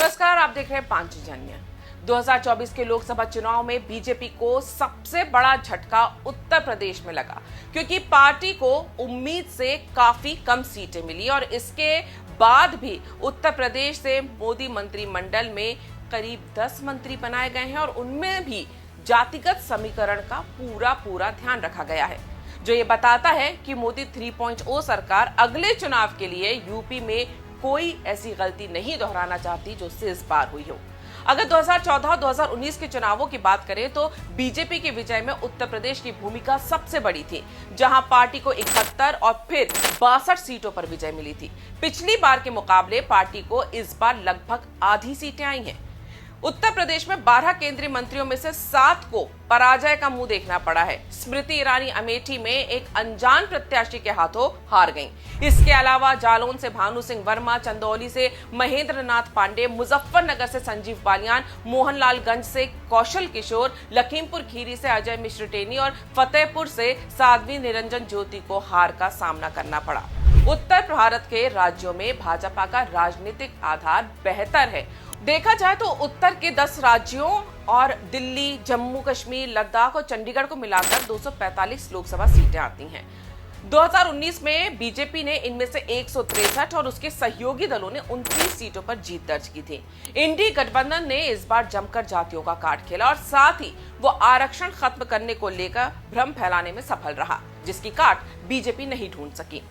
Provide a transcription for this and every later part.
नमस्कार, आप देख रहे हैं पांचजन्य। 2024 के लोकसभा चुनाव में बीजेपी को सबसे बड़ा झटका उत्तर प्रदेश में लगा, क्योंकि पार्टी को उम्मीद से काफी कम सीटें मिली और इसके बाद भी उत्तर प्रदेश से मोदी मंत्रिमंडल में करीब 10 मंत्री बनाए गए हैं और उनमें भी जातिगत समीकरण का पूरा ध्यान रखा गया है, जो ये बताता है कि मोदी 3.0 सरकार अगले चुनाव के लिए यूपी में कोई ऐसी गलती नहीं दोहराना चाहती जो उससे इस बार हुई हो। अगर 2014 और 2019 के चुनावों की बात करें तो बीजेपी की विजय में उत्तर प्रदेश की भूमिका सबसे बड़ी थी, जहां पार्टी को 71 और फिर 62 सीटों पर विजय मिली थी। पिछली बार के मुकाबले पार्टी को इस बार लगभग आधी सीटें आई हैं। उत्तर प्रदेश में 12 केंद्रीय मंत्रियों में से 7 को पराजय का मुंह देखना पड़ा है। स्मृति ईरानी अमेठी में एक अनजान प्रत्याशी के हाथों हार गईं। इसके अलावा जालौन से भानु सिंह वर्मा, चंदौली से महेंद्र नाथ पांडे, मुजफ्फरनगर से संजीव बालियान, मोहनलालगंज से कौशल किशोर, लखीमपुर खीरी से अजय मिश्र टेनी और फतेहपुर से साध्वी निरंजन ज्योति को हार का सामना करना पड़ा। उत्तर भारत के राज्यों में भाजपा का राजनीतिक आधार बेहतर है। देखा जाए तो उत्तर के 10 राज्यों और दिल्ली, जम्मू कश्मीर, लद्दाख और चंडीगढ़ को मिलाकर 245 लोकसभा सीटें आती हैं। 2019 में बीजेपी ने इनमें से 163 और उसके सहयोगी दलों ने 29 सीटों पर जीत दर्ज की थी। इंडी गठबंधन ने इस बार जमकर जातियों का काट खेला और साथ ही वो आरक्षण खत्म करने को लेकर भ्रम फैलाने में सफल रहा, जिसकी काट बीजेपी नहीं ढूंढ सकी।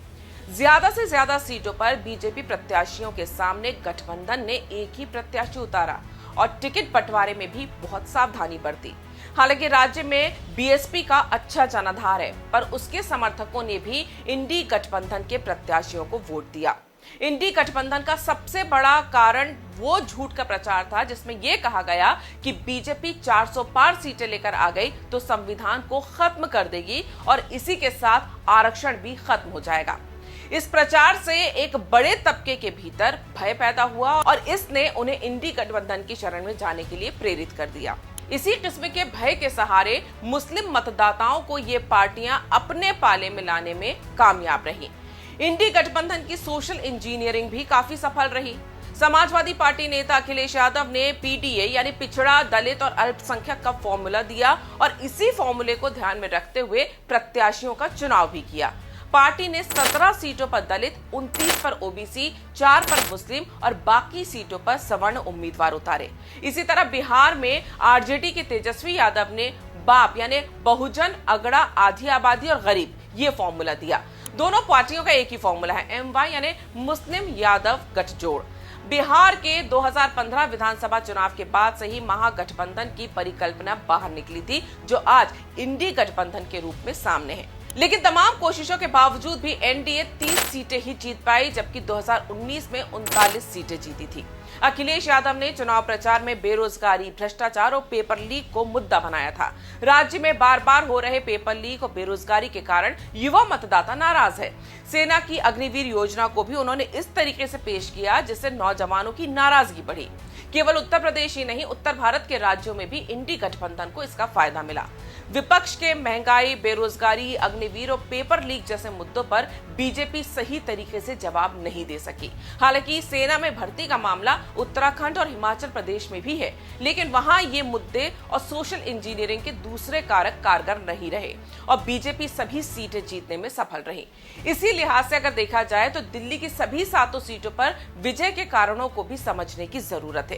ज्यादा से ज्यादा सीटों पर बीजेपी प्रत्याशियों के सामने गठबंधन ने एक ही प्रत्याशी उतारा और टिकट बंटवारे में भी बहुत सावधानी बरती। हालांकि राज्य में बीएसपी का अच्छा जनाधार है, पर उसके समर्थकों ने भी इंडी गठबंधन के प्रत्याशियों को वोट दिया। इंडी गठबंधन का सबसे बड़ा कारण वो झूठ का प्रचार था जिसमें यह कहा गया कि बीजेपी 400 पार सीटें लेकर आ गई तो संविधान को खत्म कर देगी और इसी के साथ आरक्षण भी खत्म हो जाएगा। इस प्रचार से एक बड़े तबके के भीतर भय पैदा हुआ और इसने उन्हें इंडी गठबंधन की शरण में जाने के लिए प्रेरित कर दिया। इसी किस्म के भय के सहारे मुस्लिम मतदाताओं को ये पार्टियां अपने पाले में लाने में कामयाब रही। इंडी गठबंधन की सोशल इंजीनियरिंग भी काफी सफल रही। समाजवादी पार्टी नेता अखिलेश यादव ने पीडीए यानी पिछड़ा, दलित और अल्पसंख्यक का फॉर्मूला दिया और इसी फॉर्मूले को ध्यान में रखते हुए प्रत्याशियों का चुनाव भी किया। पार्टी ने 17 सीटों पर दलित, 29 पर ओबीसी, 4 पर मुस्लिम और बाकी सीटों पर सवर्ण उम्मीदवार उतारे। इसी तरह बिहार में आरजेडी के तेजस्वी यादव ने बाप यानी बहुजन, अगड़ा, आधी आबादी और गरीब ये फॉर्मूला दिया। दोनों पार्टियों का एक ही फॉर्मूला है, एमवाई यानी मुस्लिम यादव गठजोड़। बिहार के 2015 विधानसभा चुनाव के बाद से ही महागठबंधन की परिकल्पना बाहर निकली थी, जो आज इंडी गठबंधन के रूप में सामने है। लेकिन तमाम कोशिशों के बावजूद भी एनडीए 30 सीटें ही जीत पाई, जबकि 2019 में 39 सीटें जीती थी। अखिलेश यादव ने चुनाव प्रचार में बेरोजगारी, भ्रष्टाचार और पेपर लीक को मुद्दा बनाया था। राज्य में बार बार हो रहे पेपर लीक और बेरोजगारी के कारण युवा मतदाता नाराज है। सेना की अग्निवीर योजना को भी उन्होंने इस तरीके से पेश किया जिससे नौजवानों की नाराजगी बढ़ी। केवल उत्तर प्रदेश ही नहीं, उत्तर भारत के राज्यों में भी इंडी गठबंधन को इसका फायदा मिला। विपक्ष के महंगाई, बेरोजगारी, अग्निवीर और पेपर लीक जैसे मुद्दों पर बीजेपी सही तरीके से जवाब नहीं दे सकी। हालांकि सेना में भर्ती का मामला उत्तराखंड और हिमाचल प्रदेश में भी है, लेकिन वहां ये मुद्दे और सोशल इंजीनियरिंग के दूसरे कारक कारगर नहीं रहे और बीजेपी सभी सीटें जीतने में सफल रही। इसी लिहाज से अगर देखा जाए तो दिल्ली की सभी 7 सीटों पर विजय के कारणों को भी समझने की जरूरत है।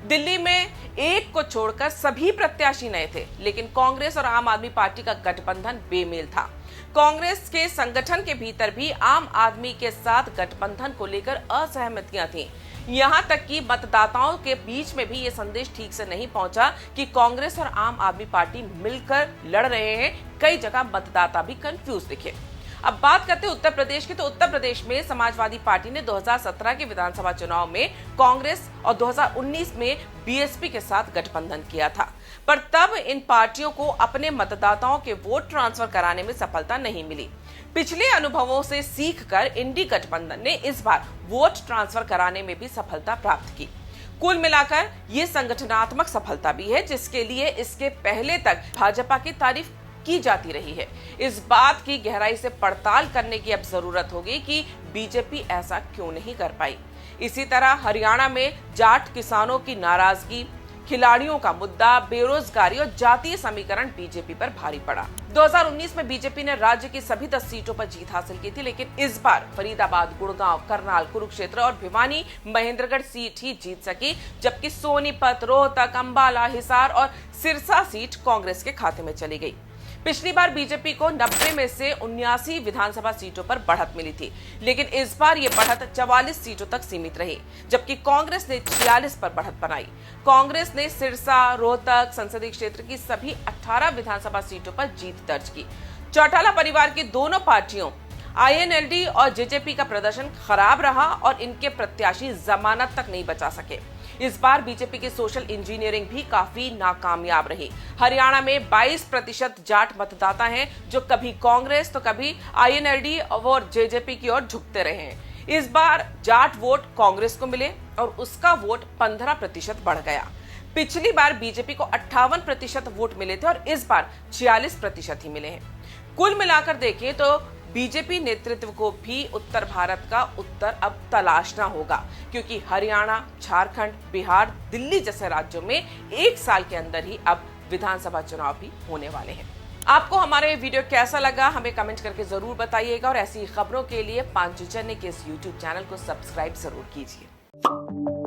दिल्ली में एक को छोड़कर सभी प्रत्याशी नए थे, लेकिन कांग्रेस और आम आदमी पार्टी का गठबंधन बेमेल था। कांग्रेस के संगठन के भीतर भी आम आदमी के साथ गठबंधन को लेकर असहमतियां थीं। यहां तक कि मतदाताओं के बीच में भी ये संदेश ठीक से नहीं पहुंचा कि कांग्रेस और आम आदमी पार्टी मिलकर लड़ रहे हैं। कई जगह मतदाता भी कंफ्यूज दिखे। अब बात करते हैं उत्तर प्रदेश की, तो उत्तर प्रदेश में समाजवादी पार्टी ने 2017 के विधानसभा चुनाव में कांग्रेस और 2019 में बीएसपी के साथ गठबंधन किया था, पर तब इन पार्टियों को अपने मतदाताओं के वोट ट्रांसफर कराने में सफलता नहीं मिली। पिछले अनुभवों से सीखकर इंडी गठबंधन ने इस बार वोट ट्रांसफर कराने में भी सफलता प्राप्त की। कुल मिलाकर ये संगठनात्मक सफलता भी है, जिसके लिए इसके पहले तक भाजपा की तारीफ की जाती रही है। इस बात की गहराई से पड़ताल करने की अब जरूरत होगी कि बीजेपी ऐसा क्यों नहीं कर पाई। इसी तरह हरियाणा में जाट किसानों की नाराजगी, खिलाड़ियों का मुद्दा, बेरोजगारी और जातीय समीकरण बीजेपी पर भारी पड़ा। 2019 में बीजेपी ने राज्य की सभी 10 सीटों पर जीत हासिल की थी, लेकिन इस बार फरीदाबाद, गुड़गांव, करनाल, कुरुक्षेत्र और भिवानी, महेंद्रगढ़ सीट ही जीत सकी, जबकि सोनीपत, रोहतक, अंबाला, हिसार और सिरसा सीट कांग्रेस के खाते में चली गई। पिछली बार बीजेपी को 90 में से 79 विधानसभा सीटों पर बढ़त मिली थी, लेकिन इस बार ये बढ़त 44 सीटों तक सीमित रही, जबकि कांग्रेस ने 46 पर बढ़त बनाई। कांग्रेस ने सिरसा, रोहतक संसदीय क्षेत्र की सभी 18 विधानसभा सीटों पर जीत दर्ज की। चौटाला परिवार की दोनों पार्टियों आईएनएलडी और जेजेपी का प्रदर्शन खराब रहा और इनके प्रत्याशी जमानत तक नहीं बचा सके। इस बार बीजेपी की सोशल इंजीनियरिंग भी काफी नाकामयाब रही। हरियाणा में 22% जाट मतदाता हैं, जो कभी कांग्रेस तो कभी आईएनएलडी और जेजेपी की ओर झुकते रहे हैं। इस बार जाट वोट कांग्रेस को मिले और उसका वोट 15% बढ़ गया। पिछली बार बीजेपी को 58% वोट मिले थे और इस बार 46% ही मिले हैं। कुल मिलाकर देखें तो बीजेपी नेतृत्व को भी उत्तर भारत का उत्तर अब तलाशना होगा, क्योंकि हरियाणा, झारखंड, बिहार, दिल्ली जैसे राज्यों में 1 साल के अंदर ही अब विधानसभा चुनाव भी होने वाले हैं। आपको हमारा ये वीडियो कैसा लगा हमें कमेंट करके जरूर बताइएगा और ऐसी खबरों के लिए पांचजन्य के इस YouTube चैनल को सब्सक्राइब जरूर कीजिए।